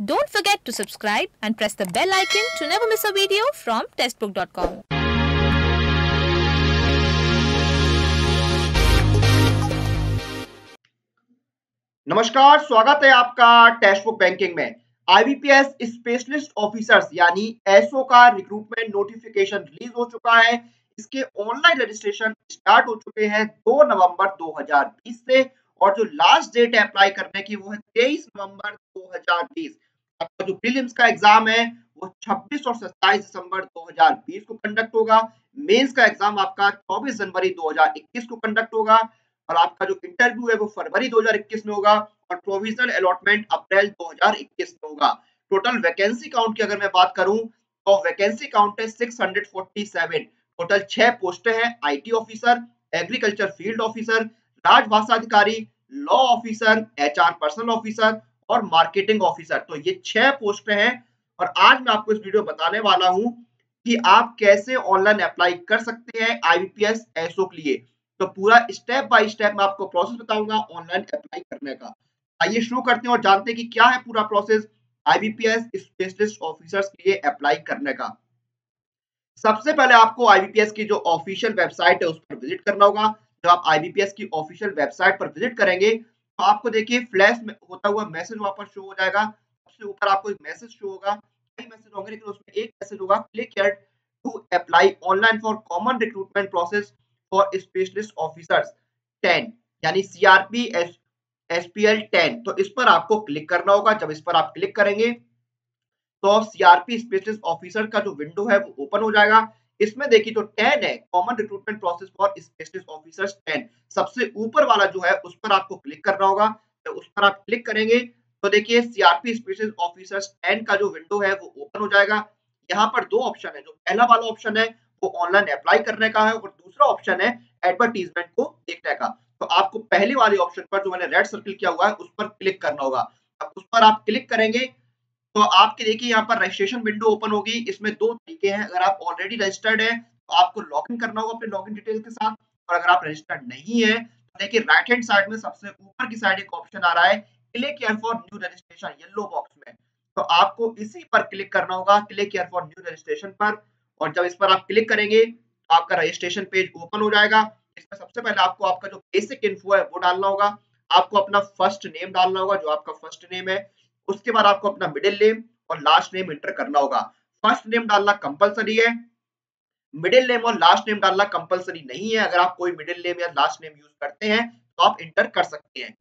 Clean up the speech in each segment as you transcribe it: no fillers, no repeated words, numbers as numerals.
Don't forget to subscribe and press the bell icon to never miss a video from testbook.com. नमस्कार, स्वागत है आपका Testbook banking में। IBPS specialist officers यानी SO का recruitment notification release हो चुका है। इसके ऑनलाइन रजिस्ट्रेशन स्टार्ट हो चुके हैं 2 नवंबर 2020 से और जो लास्ट डेट है अप्लाई करने की वो है 23 नवंबर 2020। आपका जो प्रीलिम्स का एग्जाम है वो 26 और 27 दिसंबर 2020 को कंडक्ट होगा। मेंस का एग्जाम आपका 24 जनवरी 2021 को कंडक्ट होगा और आपका जो इंटरव्यू है वो फरवरी 2021 में होगा और प्रोविजनल अलॉटमेंट अप्रैल 2021 में होगा। टोटल वैकेंसी काउंट की अगर मैं बात करूं तो वैकेंसी काउंट है 647। टोटल 6 पोस्टें हैं, IT officer, agriculture field officer, राजभाषा अधिकारी, law officer, HR personal officer और मार्केटिंग ऑफिसर। तो ये 6 पोस्टें हैं और आज मैं आपको इस वीडियो बताने वाला हूं कि आप कैसे ऑनलाइन अप्लाई कर सकते हैं आईबीपीएस एसओ के लिए। तो पूरा स्टेप बाय स्टेप मैं आपको प्रोसेस बताऊंगा ऑनलाइन अप्लाई करने का। आइए शुरू करते हैं और जानते हैं कि क्या है पूरा प्रोसेस आईबीपीएस स्पेशलिस्ट ऑफिसर्स के लिए अप्लाई करने का। सबसे पहले आपको आईबीपीएस की जो ऑफिशियल वेबसाइट है उस पर विजिट करना होगा। जब आप आईबीपीएस की ऑफिशियल वेबसाइट पर विजिट करेंगे तो आपको देखिए फ्लैश में होता हुआ मैसेज वहां पर शो हो जाएगा। सबसे ऊपर आपको एक मैसेज शो होगा, कई मैसेज होंगे लेकिन उसमें एक मैसेज होगा, click here to apply online for common recruitment process for specialist officers 10 यानी सीआरपी एसपीएल 10। तो इस पर आपको क्लिक करना होगा। जब इस पर आप क्लिक करेंगे तो सीआरपी स्पेशलिस्ट ऑफिसर का जो विंडो है वो ओपन हो जाएगा। इसमें देखिए जो 10 है, common recruitment process for specialist officers 10, सबसे ऊपर वाला जो है उस पर आपको क्लिक करना होगा। तो उस पर आप क्लिक करेंगे तो देखिए सीआरपी स्पेशलिस्ट ऑफिसर्स 10 का जो विंडो है वो ओपन हो जाएगा। यहाँ पर दो ऑप्शन है, जो पहला वाला ऑप्शन है वो ऑनलाइन अप्लाई करने का है और दूसरा ऑप्शन है एडवर्टीजमेंट को देखने का। तो आपको पहले वाले ऑप्शन पर जो मैंने रेड सर्किल किया हुआ है उस पर क्लिक करना होगा। अब उस पर आप क्लिक करेंगे तो आपके देखिए यहाँ पर रजिस्ट्रेशन विंडो ओपन होगी। इसमें दो तरीके हैं, अगर आप ऑलरेडी रजिस्टर्ड है तो आपको लॉगिन करना होगा अपने लॉगिन डिटेल के साथ और अगर आप रजिस्टर्ड नहीं है तो देखिए राइट हैंड साइड में सबसे ऊपर की साइड एक ऑप्शन आ रहा है, click here for new registration, yellow box में। तो आपको इसी पर क्लिक करना होगा, click here for new registration पर। और जब इस पर आप क्लिक करेंगे तो आपका रजिस्ट्रेशन पेज ओपन हो जाएगा। इसमें सबसे पहले आपको आपका जो बेसिक इन्फो है वो डालना होगा। आपको अपना फर्स्ट नेम डालना होगा, जो आपका फर्स्ट नेम है। उसके बाद आपको अपना मिडिल नेम और लास्ट नेम एंटर करना होगा। फर्स्ट नेम डालना कंपलसरी है, मिडिल नेम और लास्ट नेम डालना कंपलसरी नहीं है। अगर आप कोई मिडिल नेम या लास्ट नेम यूज करते हैं तो आप एंटर कर सकते हैं।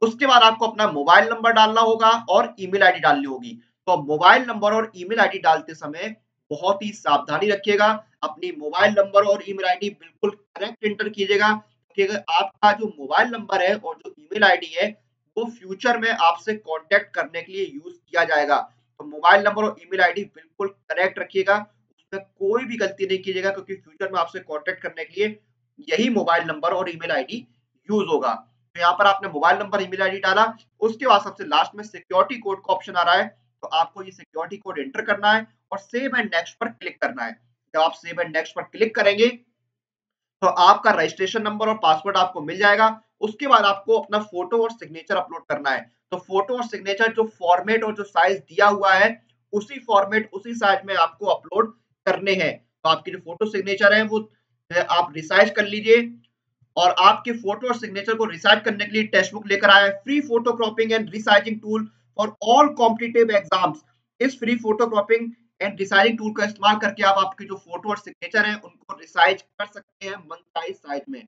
उसके बाद आपको अपना मोबाइल नंबर डालना होगा और ईमेल आईडी डालनी होगी। तो मोबाइल नंबर और ईमेल आईडी डालते समय बहुत ही सावधानी रखिएगा। अपनी मोबाइल नंबर और ईमेल आईडी बिल्कुल करेक्ट एंटर कीजिएगा, क्योंकि अगर आपका जो मोबाइल नंबर है और जो ईमेल आईडी है वो फ्यूचर में आपसे कांटेक्ट करने के लिए यूज किया जाएगा। तो मोबाइल नंबर और ईमेल आईडी बिल्कुल करेक्ट रखिएगा, उसमें कोई भी गलती नहीं कीजिएगा, क्योंकि फ्यूचर में आपसे कांटेक्ट करने के लिए यही मोबाइल नंबर और ईमेल आईडी यूज होगा। तो यहाँ पर आपने मोबाइल नंबर ईमेल आईडी डाला। उसके बाद सबसे लास्ट में सिक्योरिटी कोड का ऑप्शन आ रहा है, तो आपको ये सिक्योरिटी कोड एंटर करना है और सेव एंड नेक्स्ट पर क्लिक करना है। जब आप सेव एंड नेक्स्ट पर क्लिक करेंगे तो आपका रजिस्ट्रेशन नंबर और पासवर्ड आपको मिल जाएगा। उसके बाद आपको अपना फोटो और सिग्नेचर अपलोड करना है। तो फोटो और सिग्नेचर जो फॉर्मेट और जो साइज दिया हुआ है उसी फॉर्मेट उसी साइज में आपको अपलोड करने हैं। तो आपकी जो फोटो सिग्नेचर है वो आप रिसाइज कर लीजिए। और आपके फोटो और सिग्नेचर को रिसाइज करने के लिए टेक्स्ट बुक लेकर आया है, free photo cropping and resizing tool for all competitive exams. इस free photo cropping and resizing tool का इस्तेमाल करके आप आपके जो फोटो और सिग्नेचर है उनको रिसाइज कर सकते हैं मन चाहे साइज में।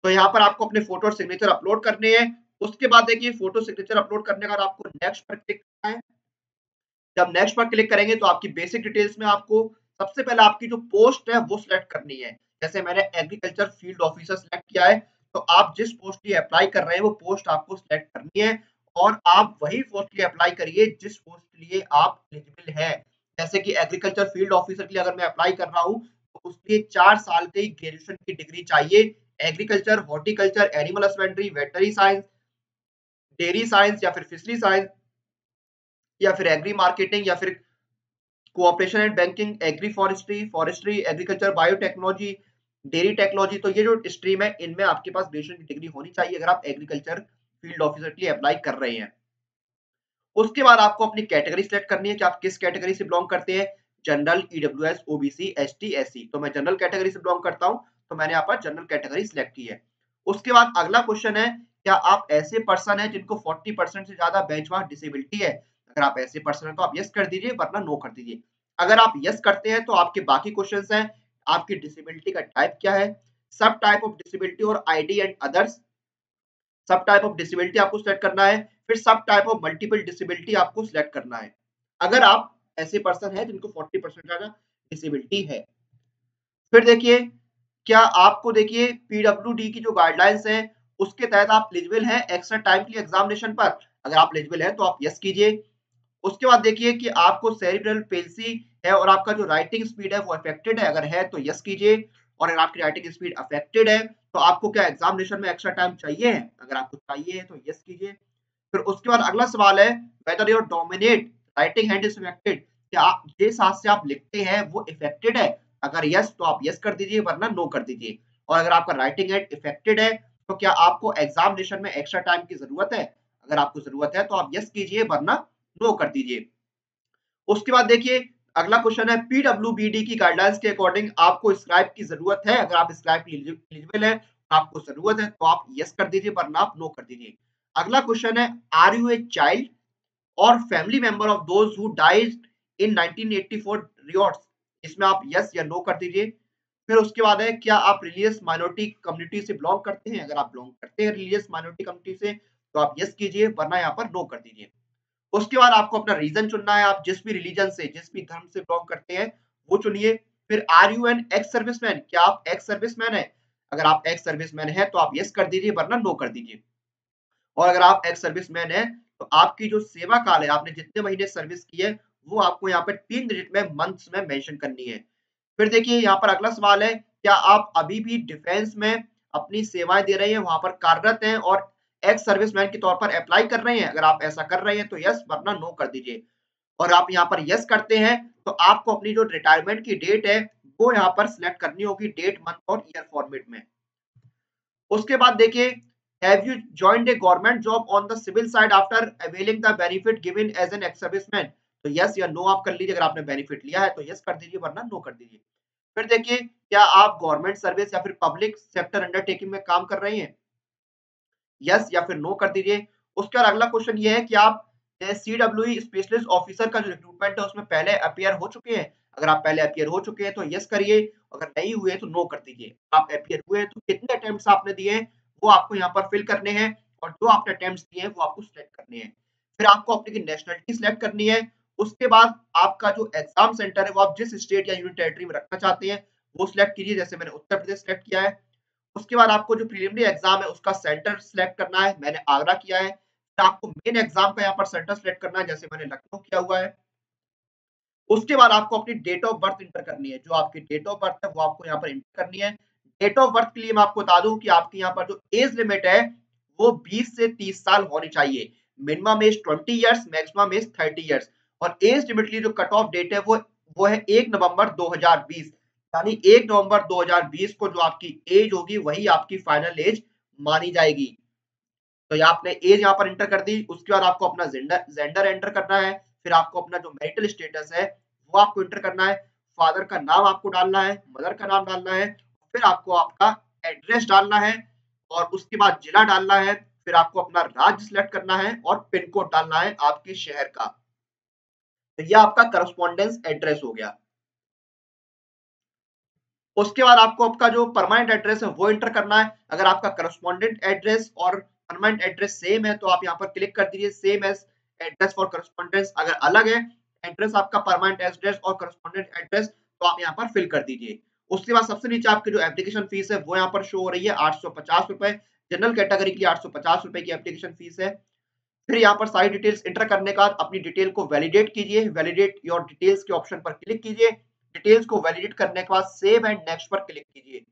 तो यहाँ पर आपको अपने फोटो और सिग्नेचर अपलोड करने हैं। उसके बाद देखिए फोटो सिग्नेचर अपलोड करने के बाद आपको नेक्स्ट पर क्लिक करना है। जब नेक्स्ट पर क्लिक करेंगे तो आपकी बेसिक डिटेल्स में आपको सबसे पहले आपकी जो पोस्ट है वो सिलेक्ट करनी है। जैसे मैंने एग्रीकल्चर फील्ड ऑफिसर सिलेक्ट किया है, तो आप जिस पोस्ट के लिए अप्लाई कर रहे हैं वो पोस्ट आपको सिलेक्ट करनी है और आप वही पोस्ट के लिए अप्लाई करिए जिस पोस्ट के लिए आप एलिजिबल है। जैसे कि एग्रीकल्चर फील्ड ऑफिसर के लिए अगर मैं अप्लाई कर रहा हूँ तो उसके लिए 4 साल की ग्रेजुएशन की डिग्री चाहिए। Agriculture, horticulture, animal husbandry, veterinary science, dairy science या फिर फिशरी साइंस या फिर एग्री मार्केटिंग या फिर cooperation and banking, agri forestry, forestry, agriculture, biotechnology, dairy technology. तो ये जो स्ट्रीम है इनमें आपके पास ग्रेजुएशन की डिग्री होनी चाहिए अगर आप एग्रीकल्चर फील्ड ऑफिसर के लिए अप्लाई कर रहे हैं। उसके बाद आपको अपनी कैटेगरी सिलेक्ट करनी है कि आप किस कैटेगरी से बिलोंग करते हैं, general, EWS, OBC, ST, SC. तो मैं जनरल कैटेगरी से बिलोंग करता हूं, तो मैंने यहाँ पर जनरल कैटेगरी सिलेक्ट की है। उसके बाद अगला क्वेश्चन है, क्या आप ऐसे पर्सन है जिनको 40% से ज्यादा बेंचमार्क डिसेबिलिटी है? अगर आप ऐसे पर्सन है तो आप यस कर दीजिए, वरना नो कर दीजिए। अगर आप यस करते हैं तो आपके बाकी क्वेश्चंस हैं, आपकी डिसेबिलिटी का टाइप क्या है, सब टाइप ऑफ डिसेबिलिटी और आईडी एंड अदर्स। सब टाइप ऑफ डिसेबिलिटी आपको सिलेक्ट करना है, फिर सब टाइप ऑफ मल्टीपल डिसेबिलिटी आपको सिलेक्ट करना है, अगर आप ऐसे पर्सन है जिनको 40% ज्यादा डिसेबिलिटी है। फिर देखिए, क्या आपको देखिए पीडब्ल्यूडी की जो गाइडलाइंस है उसके तहत आप एलिजिबल हैं एक्स्ट्रा टाइम के लिए एग्जामिनेशन पर? अगर आप एलिजिबल हैं तो आप यस कीजिए। उसके बाद देखिए कि आपको सेरिब्रल पेल्सी है और आपका जो राइटिंग स्पीड है वो अफेक्टेड है, अगर है तो यस कीजिए। और अगर आपकी राइटिंग स्पीड अफेक्टेड है तो आपको क्या एग्जामिनेशन में एक्स्ट्रा टाइम चाहिए है? अगर आपको चाहिए है तो यस कीजिए। फिर उसके बाद अगला सवाल है, whether your dominate writing hand is affected, क्या आप जिस हाथ से आप लिखते हैं वो इफेक्टेड है? अगर यस तो आप यस कर दीजिए, वरना नो कर दीजिए। और अगर आपका राइटिंग हैंड इफेक्टेड है तो क्या आपको एग्जामिनेशन में एक्स्ट्रा टाइम की जरूरत है? अगर आपको जरूरत है तो आप यस कीजिए, वरना नो कर दीजिए। उसके बाद देखिए, अगला क्वेश्चन है, पीडब्ल्यूबीडी की गाइडलाइंस के अकॉर्डिंग आपको स्क्राइब की जरूरत है? अगर आप स्क्राइब के लिए एलिजिबल है, आपको जरूरत है तो आप यस कर दीजिए, वरना आप नो कर दीजिए। अगला क्वेश्चन है, आर यू ए चाइल्ड और family member of those who died in 1984 रियॉट्स? इसमें आप यस या नो कर दीजिए। फिर उसके बाद है, क्या आप रिलीजियस माइनॉरिटी कम्युनिटी से बिलोंग करते हैं? अगर आप बिलोंग करते हैं रिलीजियस माइनॉरिटी कम्युनिटी से तो आप यस कीजिए, वरना यहाँ पर नो कर दीजिए। उसके बाद आपको अपना रीजन चुनना है, आप जिस भी रिलीजन से, जिस भी धर्म से बिलोंग करते हैं वो चुनिए। फिर are you an ex serviceman, क्या आप एक्स सर्विसमैन है? अगर आप एक्स सर्विसमैन है तो आप यस कर दीजिए, वरना नो कर दीजिए। और अगर आप एक्स सर्विसमैन है तो आपकी जो सेवा काल है, आपने जितने महीने सर्विस की है वो आपको यहाँ पर 3 डिजिट में मंथ्स में मेंशन करनी है। फिर देखिए यहाँ पर अगला सवाल है, क्या आप अभी भी डिफेंस में अपनी सेवाएं दे रहे हैं, वहां पर कार्यरत हैं और एक्स सर्विसमैन के तौर पर अप्लाई कर रहे हैं? अगर आप ऐसा कर रहे हैं तो यस, वरना नो कर दीजिए। और आप यहाँ पर यस करते हैं तो आपको अपनी जो रिटायरमेंट की डेट है वो यहाँ पर सिलेक्ट करनी होगी, डेट, मंथ और ईयर फॉर्मेट में। उसके बाद देखिए, have you joined a government job on the civil side after availing the benefit given as an ex serviceman? तो यस या नो आप कर लीजिए, अगर आपने बेनिफिट लिया है तो यस कर दीजिए, वरना नो कर दीजिए। फिर देखिए, क्या आप गवर्नमेंट सर्विस या फिर पब्लिक सेक्टर अंडरटेकिंग में काम कर रहे हैं? यस या फिर नो कर दीजिए। उसके बाद अगला क्वेश्चन ये है कि आप सीडब्ल्यूई स्पेशलिस्ट ऑफिसर का जो रिक्रूटमेंट है उसमें पहले अपीयर हो चुके हैं? अगर आप पहले अपीयर हो चुके हैं तो यस करिए, अगर नहीं हुए तो नो कर दीजिए। आप अपीयर हुए हैं तो कितने अटेम्प्ट्स आपने दिए हैं वो आपको यहाँ पर फिल करने हैं, और जो आपने अटेम्प्ट्स दिए हैं वो आपको सिलेक्ट करने हैं। फिर आपको अपनी नेशनलिटी सिलेक्ट करनी है। उसके बाद आपका जो एग्जाम सेंटर है वो आप जिस स्टेट या यूनियन टेरिटरी में रखना चाहते हैं वो सिलेक्ट कीजिए, जैसे मैंने उत्तर प्रदेश सिलेक्ट किया है। उसके बाद आपको जो प्रीलिमिनरी एग्जाम है उसका सेंटर सिलेक्ट करना है, मैंने आगरा किया है। फिर आपको मेन एग्जाम का यहाँ पर सेंटर सिलेक्ट करना है, जैसे मैंने लखनऊ किया हुआ है। उसके बाद आपको अपनी डेट ऑफ बर्थ इंटर करनी है, जो आपकी डेट ऑफ बर्थ है वो आपको यहाँ पर इंटर करनी है। डेट ऑफ बर्थ के लिए मैं आपको बता दूं कि आपकी यहाँ पर जो एज लिमिट है वो 20 से 30 साल होनी चाहिए। Minimum age 20 years, maximum age 30 years. और एज लिमिट के लिए जो कट ऑफ डेट है वो है 1 नवंबर 2020, यानी 1 नवंबर 2020 को जो आपकी एज होगी वही आपकी फाइनल एज मानी जाएगी। तो ये आपने एज यहाँ पर एंटर कर दी। उसके बाद आपको अपना जेंडर एंटर करना है। फिर आपको अपना जो मैरिटल स्टेटस है वो आपको एंटर करना है। फादर का नाम आपको डालना है, मदर का नाम डालना है। फिर आपको आपका एड्रेस डालना है, और उसके बाद जिला डालना है। फिर आपको अपना राज्य सिलेक्ट करना है और पिन कोड डालना है आपके शहर का। तो ये आपका करस्पॉन्डेंस एड्रेस हो गया। उसके बाद आपको आपका जो परमानेंट एड्रेस है वो एंटर करना है। अगर आपका करस्पॉन्डेंट एड्रेस और परमानेंट एड्रेस सेम है तो आप यहाँ पर क्लिक कर दीजिए same as address for correspondence. अगर अलग है एड्रेस आपका, परमानेंट एड्रेस और करस्पॉन्डेंट एड्रेस, तो आप यहाँ पर फिल कर दीजिए। उसके बाद सबसे नीचे आपकी जो एप्लीकेशन फीस है वो यहाँ पर शो हो रही है 850 रुपए। जनरल कैटेगरी के लिए 850 रुपए की एप्लीकेशन फीस है। फिर यहाँ पर सारी डिटेल्स एंटर करने के बाद अपनी डिटेल को वैलिडेट कीजिए। वैलिडेट योर डिटेल्स के ऑप्शन पर क्लिक कीजिए। डिटेल्स को वैलिडेट करने के बाद सेव एंड नेक्स्ट पर क्लिक कीजिए।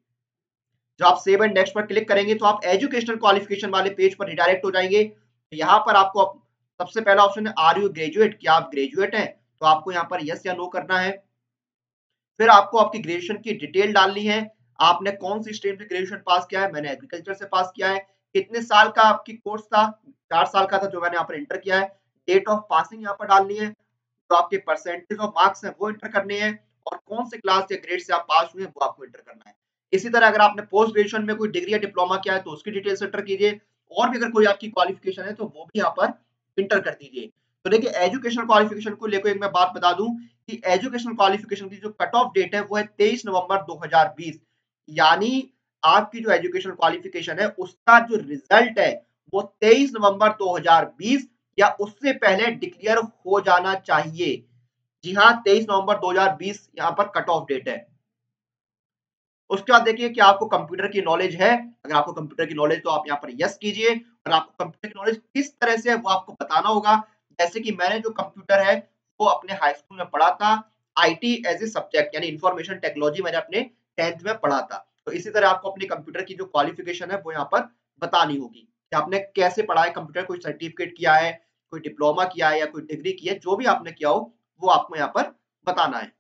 जब आप सेव एंड नेक्स्ट पर क्लिक करेंगे तो आप एजुकेशनल क्वालिफिकेशन वाले पेज पर रिडायरेक्ट हो जाएंगे। यहाँ पर आपको सबसे पहला ऑप्शन है आर यू ग्रेजुएट, क्या आप ग्रेजुएट हैं? तो आपको यहाँ पर यस या नो करना है। फिर आपको आपकी ग्रेजुएशन की डिटेल डालनी है। आपने कौन सी स्ट्रीम से ग्रेजुएशन पास किया है? मैंने एग्रीकल्चर से पास किया है। कितने साल का आपकी कोर्स था? 4 साल का था, जो मैंने यहाँ पर एंटर किया है। डेट ऑफ पासिंग यहाँ पर डालनी है, तो आपके परसेंटेज ऑफ मार्क्स हैं वो एंटर करने हैं, और कौन से क्लास या ग्रेड से आप पास हुए हैं वो आपको एंटर करना है। इसी तरह अगर आपने पोस्ट ग्रेजुएशन में कोई डिग्री या डिप्लोमा किया है तो उसकी डिटेल्स एंटर कीजिए, और भी अगर कोई आपकी क्वालिफिकेशन है तो वो भी यहाँ पर एंटर कर दीजिए। तो देखिए एजुकेशनल क्वालिफिकेशन को लेकर एक मैं बात बता दूं कि एजुकेशनल क्वालिफिकेशन की जो कट ऑफ डेट है वो है 23 नवंबर 2020, यानी आपकी जो एजुकेशनल क्वालिफिकेशन है उसका जो रिजल्ट है वो 23 नवंबर 2020 या उससे पहले डिक्लेयर हो जाना चाहिए। जी हाँ, 23 नवंबर 2020 यहाँ पर कट ऑफ डेट है। उसके बाद देखिए कि आपको कंप्यूटर की नॉलेज है। अगर आपको कंप्यूटर की नॉलेज तो आप यहाँ पर यस कीजिए, और आपको कंप्यूटर की नॉलेज किस तरह से है वो आपको बताना होगा। जैसे कि मैंने जो कंप्यूटर है वो अपने हाई स्कूल में पढ़ा था, आईटी एज ए सब्जेक्ट यानी इंफॉर्मेशन टेक्नोलॉजी मैंने अपने 10th में पढ़ा था। तो इसी तरह आपको अपनी कंप्यूटर की जो क्वालिफिकेशन है वो यहाँ पर बतानी होगी कि आपने कैसे पढ़ा है कंप्यूटर, कोई सर्टिफिकेट किया है, कोई डिप्लोमा किया है या कोई डिग्री की है, जो भी आपने किया हो वो आपको यहाँ पर बताना है।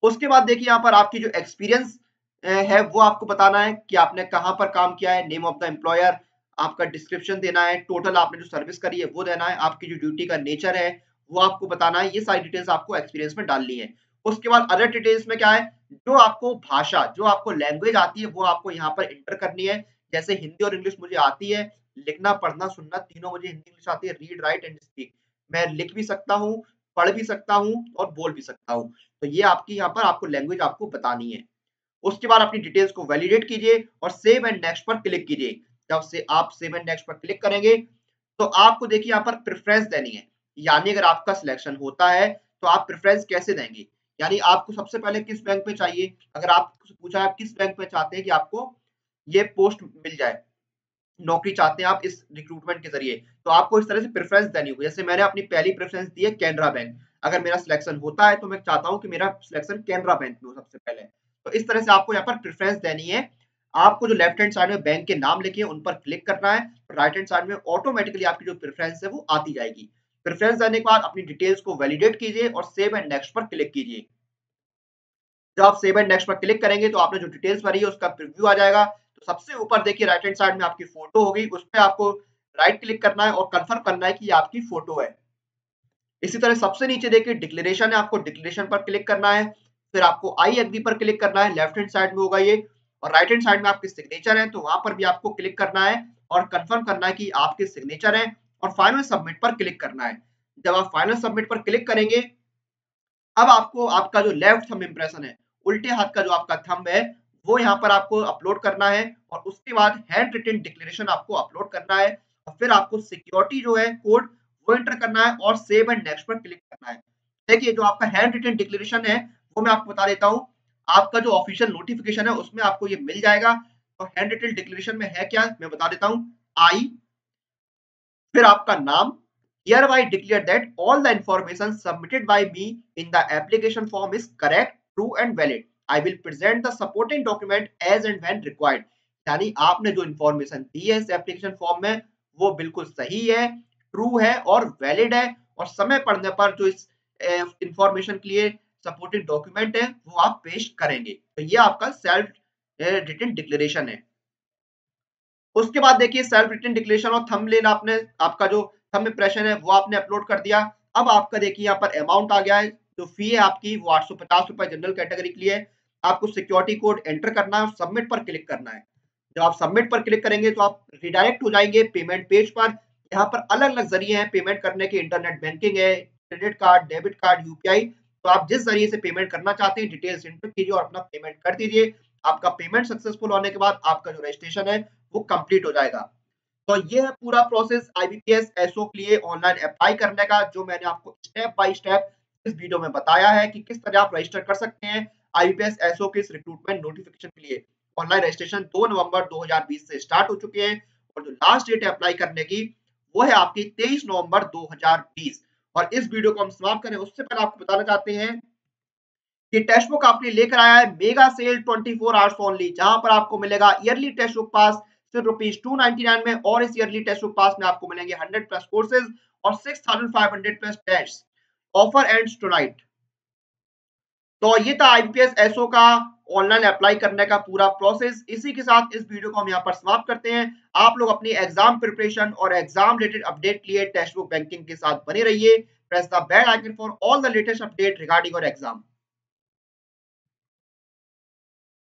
उसके बाद देखिए यहाँ पर आपकी जो एक्सपीरियंस है वो आपको बताना है कि आपने कहाँ पर काम किया है, नेम ऑफ द एम्प्लॉयर, आपका डिस्क्रिप्शन देना है, टोटल आपने जो सर्विस करी है वो देना है, आपकी जो ड्यूटी का नेचर है वो आपको बताना है। ये सारी डिटेल्स आपको एक्सपीरियंस में डालनी है। उसके बाद अदर डिटेल्स में क्या है, जो आपको भाषा, जो आपको लैंग्वेज आती है वो आपको यहाँ पर इंटर करनी है। जैसे हिंदी और इंग्लिश मुझे आती है, लिखना पढ़ना सुनना तीनों मुझे हिंदी इंग्लिश आती है, रीड राइट एंड स्पीक, मैं लिख भी सकता हूँ, पढ़ भी सकता हूँ और बोल भी सकता हूँ। तो ये आपकी यहाँ पर आपको लैंग्वेज आपको बतानी है। उसके बाद अपनी डिटेल्स को वैलिडेट कीजिए और सेव एंड नेक्स्ट पर क्लिक कीजिए। जब से आप सेव एंड नेक्स्ट पर क्लिक करेंगे तो आपको देखिए यहाँ पर प्रेफरेंस देनी है, यानी अगर आपका सिलेक्शन होता है तो आप प्रेफरेंस कैसे देंगे, यानी आपको सबसे पहले किस बैंक में चाहिए। अगर आपसे पूछा है आप किस बैंक में चाहते हैं कि आपको ये पोस्ट मिल जाए, नौकरी चाहते हैं आप इस रिक्रूटमेंट के जरिए, तो आपको इस तरह से प्रेफरेंस देनी होगी। जैसे मैंने अपनी पहली प्रेफरेंस दी है कैनरा बैंक, अगर मेरा सिलेक्शन होता है तो मैं चाहता हूं कि मेरा सिलेक्शन कैनरा बैंक में हो सबसे पहले। तो इस तरह से आपको यहाँ पर प्रेफरेंस देनी है। आपको जो लेफ्ट हैंड साइड में बैंक के नाम लिखे हैं उन पर क्लिक करना है, राइट हैंड साइड में ऑटोमेटिकली आपकी जो प्रेफरेंस है वो आती जाएगी। प्रेफरेंस देने के बाद अपनी डिटेल्स को वैलिडेट कीजिए और सेव एंड नेक्स्ट पर क्लिक कीजिए। जब आप सेव एंड नेक्स्ट पर क्लिक करेंगे तो आपने जो डिटेल्स भरी है उसका प्रीव्यू आ जाएगा। तो सबसे ऊपर देखिए राइट हैंड साइड में आपकी फोटो होगी, उस पे आपको राइट क्लिक करना है और कंफर्म करना है कि ये आपकी फोटो है। इसी तरह सबसे नीचे देखिए डिक्लेरेशन है, आपको डिक्लेरेशन पर क्लिक करना है, फिर आपको आई एग्री पर क्लिक करना है, लेफ्ट हैंड साइड में होगा ये, और राइट हैंड साइड में आपकी सिग्नेचर है तो वहां पर भी आपको क्लिक करना है और कंफर्म करना है कि आपके सिग्नेचर है, और फाइनल सबमिट पर क्लिक करना है। जब आप फाइनल सबमिट पर क्लिक करेंगे, अब आपको आपका जो लेफ्ट थंब इंप्रेशन है, उल्टे हाथ का जो आपका थंब है वो यहाँ पर आपको अपलोड करना है, और उसके बाद हैंड रिटन डिक्लेरेशन आपको अपलोड करना है, और फिर आपको सिक्योरिटी जो है कोड वो एंटर करना है और सेव एंड नेक्स्ट पर क्लिक करना है। देखिए जो आपका हैंड रिटन डिक्लेरेशन है वो मैं आपको बता देता हूँ, आपका जो ऑफिशियल नोटिफिकेशन है उसमें आपको ये मिल जाएगा। तो हैंड रिटन डिक्लेरेशन में है क्या मैं बता देता हूँ, आई, फिर आपका नाम, hereby declare that all the information submitted by me in the application form is correct, true and valid. I will present the supporting document as and when required. यानी आपने जो इंफॉर्मेशन दी है इस एप्लीकेशन फॉर्म में वो बिल्कुल सही है, ट्रू है और वैलिड है, और समय पड़ने पर जो इस इंफॉर्मेशन के लिए सपोर्टिंग डॉक्यूमेंट है वो आप पेश करेंगे। तो ये आपका सेल्फ रिटन डिक्लेरेशन है। उसके बाद देखिए सेल्फ रिटन डिक्लेरेशन और थंबनेल, आपने आपका जो थंब इंप्रेशन है वो आपने अपलोड कर दिया। अब आपका देखिए यहाँ पर अमाउंट आ गया है, जो फी है आपकी वो 850 रुपए जनरल कैटेगरी के लिए। आपको सिक्योरिटी कोड एंटर करना है और सबमिट पर क्लिक करना है। जब आप सबमिट पर क्लिक करेंगे तो आप रिडायरेक्ट हो जाएंगे पेमेंट पेज पर। यहाँ पर अलग अलग जरिए हैं पेमेंट करने के, इंटरनेट बैंकिंग है, credit card, debit card, UPI. तो आप जिस जरिए से पेमेंट करना चाहते हैं डिटेल्स एंटर कीजिए और अपना पेमेंट कर दीजिए। आपका पेमेंट सक्सेसफुल होने के बाद आपका जो रजिस्ट्रेशन है वो कंप्लीट हो जाएगा। तो ये है पूरा प्रोसेस आईबीपीएस एसओ के लिए ऑनलाइन अप्लाई करने का, जो मैंने आपको स्टेप बाय स्टेप इस वीडियो में बताया है कि किस तरह आप रजिस्टर कर सकते हैं आईबीपीएस एसओ के इस रिक्रूटमेंट नोटिफिकेशन के लिए। ऑनलाइन रजिस्ट्रेशन 2 नवंबर 2020 से स्टार्ट हो चुके हैं, और जो लास्ट डेट है अप्लाई करने की वो है आपकी 23 नवंबर 2020। और इस वीडियो को हम समाप्त करें उससे पहले आपको बताना चाहते हैं कि टेक्स्ट बुक आपने लेकर आया है मेगा सेल 24 आवर्स ओनली, जहां पर आपको मिलेगा ईयरली टेक्स्ट बुक पास सिर्फ ₹299 में, और इस ईयरली टेक्स्ट बुक पास में आपको मिलेंगे 100 प्लस कोर्सेज और 6500 plus test. Offer ends tonight. तो ये था आईबीपीएस एसओ का ऑनलाइन अप्लाई करने का पूरा प्रोसेस। इसी के साथ इस वीडियो को हम यहाँ पर समाप्त करते हैं। आप लोग अपनी एग्जाम प्रिपरेशन और एग्जाम रिलेटेड अपडेट लिए टेक्स्ट बुक बैंकिंग के साथ बने रहिए। Press the bell icon for all the latest update regarding your exam.